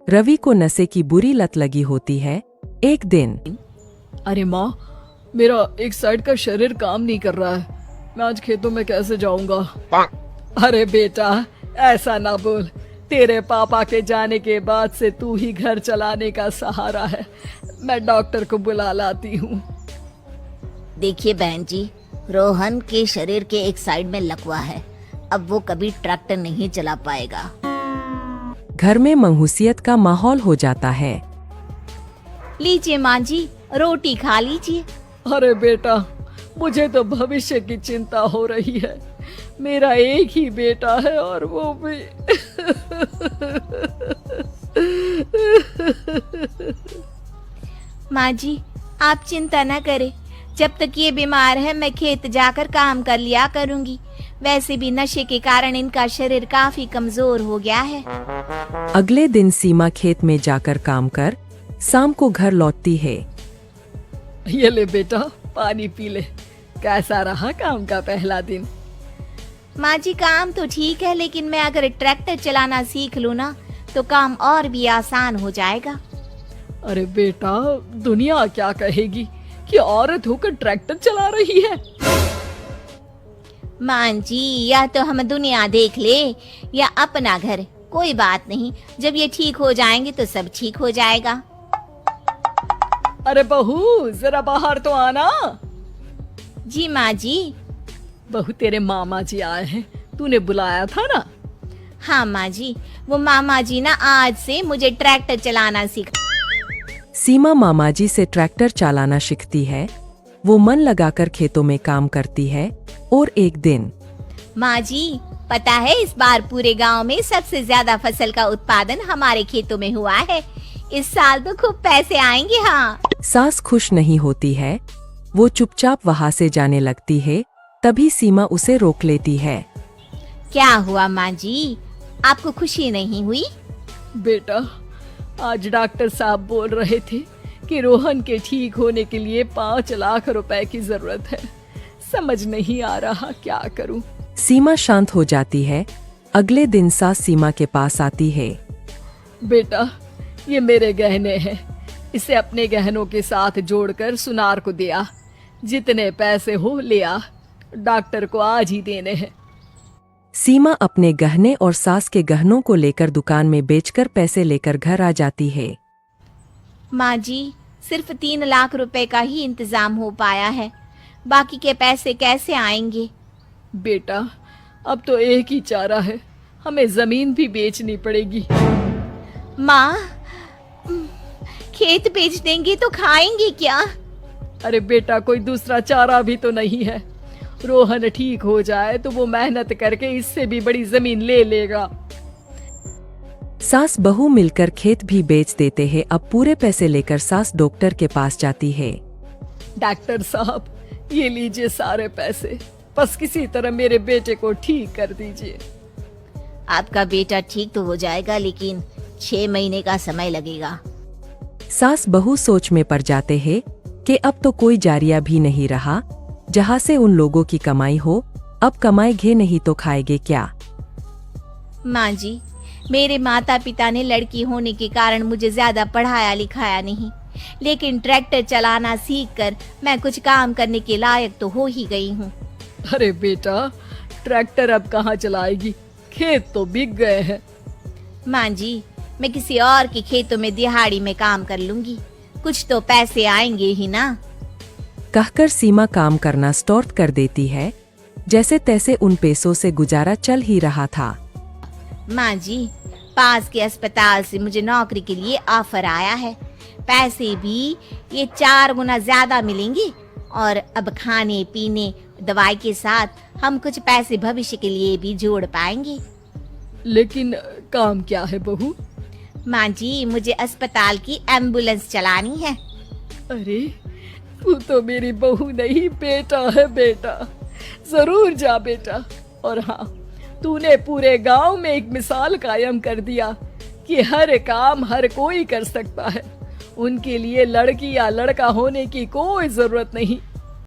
रवि को नशे की बुरी लत लगी होती है। एक दिन अरे माँ, मेरा एक साइड का शरीर काम नहीं कर रहा है। मैं आज खेतों में कैसे जाऊंगा? अरे बेटा, ऐसा ना बोल। तेरे पापा के जाने के बाद से तू ही घर चलाने का सहारा है। मैं डॉक्टर को बुला लाती हूँ। देखिए बहन जी, रोहन के शरीर के एक साइड में लकवा है। अब वो कभी ट्रैक्टर नहीं चला पाएगा। घर में मंहूसियत का माहौल हो जाता है। लीजिए माँ जी, रोटी खा लीजिए। अरे बेटा, मुझे तो भविष्य की चिंता हो रही है। मेरा एक ही बेटा है और वो भी माँ जी, आप चिंता न करें। जब तक ये बीमार है मैं खेत जाकर काम कर लिया करूँगी। वैसे भी नशे के कारण इनका शरीर काफी कमजोर हो गया है। अगले दिन सीमा खेत में जाकर काम कर शाम को घर लौटती है। ये ले बेटा, पानी पी ले। कैसा रहा काम का पहला दिन? माँ जी, काम तो ठीक है, लेकिन मैं अगर ट्रैक्टर चलाना सीख लूँ ना तो काम और भी आसान हो जाएगा। अरे बेटा, दुनिया क्या कहेगी कि औरत होकर ट्रैक्टर चला रही है। माँ जी, या तो हम दुनिया देख ले या अपना घर, कोई बात नहीं। जब ये ठीक हो जाएंगे तो सब ठीक हो जाएगा। अरे बहू, जरा बाहर तो आना। जी माँ जी। बहू, तेरे मामा जी आए हैं, तूने बुलाया था ना? हाँ माँ जी, वो मामा जी ना आज से मुझे ट्रैक्टर चलाना सिखा। सीमा मामाजी से ट्रैक्टर चलाना सीखती है। वो मन लगाकर खेतों में काम करती है। और एक दिन माँ जी, पता है इस बार पूरे गांव में सबसे ज्यादा फसल का उत्पादन हमारे खेतों में हुआ है। इस साल तो खूब पैसे आएंगे। हाँ। सास खुश नहीं होती है। वो चुपचाप वहाँ से जाने लगती है। तभी सीमा उसे रोक लेती है। क्या हुआ माँ जी, आपको खुशी नहीं हुई? बेटा, आज डॉक्टर साहब बोल रहे थे कि रोहन के ठीक होने के लिए 5 लाख रुपए की जरूरत है। समझ नहीं आ रहा क्या करूं। सीमा शांत हो जाती है। अगले दिन सास सीमा के पास आती है। बेटा, ये मेरे गहने हैं। इसे अपने गहनों के साथ जोड़कर सुनार को दिया। जितने पैसे हो ले आ। डॉक्टर को आज ही देने हैं। सीमा अपने गहने और सास के गहनों को लेकर दुकान में बेचकर पैसे लेकर घर आ जाती है। माँ जी, सिर्फ 3 लाख रुपए का ही इंतजाम हो पाया है। बाकी के पैसे कैसे आएंगे? बेटा, अब तो एक ही चारा है, हमें जमीन भी बेचनी पड़ेगी। माँ, खेत बेच देंगे तो खाएंगे क्या? अरे बेटा, कोई दूसरा चारा भी तो नहीं है। रोहन ठीक हो जाए तो वो मेहनत करके इससे भी बड़ी जमीन ले लेगा। सास बहू मिलकर खेत भी बेच देते हैं। अब पूरे पैसे लेकर सास डॉक्टर के पास जाती है। डॉक्टर साहब, ये लीजिए सारे पैसे। बस किसी तरह मेरे बेटे को ठीक कर दीजिए। आपका बेटा ठीक तो हो जाएगा, लेकिन 6 महीने का समय लगेगा। सास बहू सोच में पड़ जाते हैं कि अब तो कोई जारिया भी नहीं रहा जहाँ से उन लोगों की कमाई हो। अब कमाएंगे नहीं तो खाएंगे क्या? माँ जी, मेरे माता पिता ने लड़की होने के कारण मुझे ज्यादा पढ़ाया लिखाया नहीं, लेकिन ट्रैक्टर चलाना सीखकर मैं कुछ काम करने के लायक तो हो ही गई हूँ। अरे बेटा, ट्रैक्टर अब कहाँ चलाएगी? खेत तो बिक गए हैं। माँ जी, मैं किसी और के खेतों में दिहाड़ी में काम कर लूंगी। कुछ तो पैसे आएंगे ही ना। कहकर सीमा काम करना स्टार्ट कर देती है। जैसे तैसे उन पैसों से गुजारा चल ही रहा था। माँ जी, पास के अस्पताल से मुझे नौकरी के लिए ऑफर आया है। पैसे भी ये 4 गुना ज्यादा मिलेंगे और अब खाने पीने दवाई के साथ हम कुछ पैसे भविष्य के लिए भी जोड़ पाएंगे। लेकिन काम क्या है बहू? माँ जी, मुझे अस्पताल की एम्बुलेंस चलानी है। अरे, तू तो मेरी बहू नहीं, बेटा है बेटा। जरूर जा बेटा। और हाँ, तूने पूरे गांव में एक मिसाल कायम कर दिया कि हर काम हर कोई कर सकता है। उनके लिए लड़की या लड़का होने की कोई जरूरत नहीं।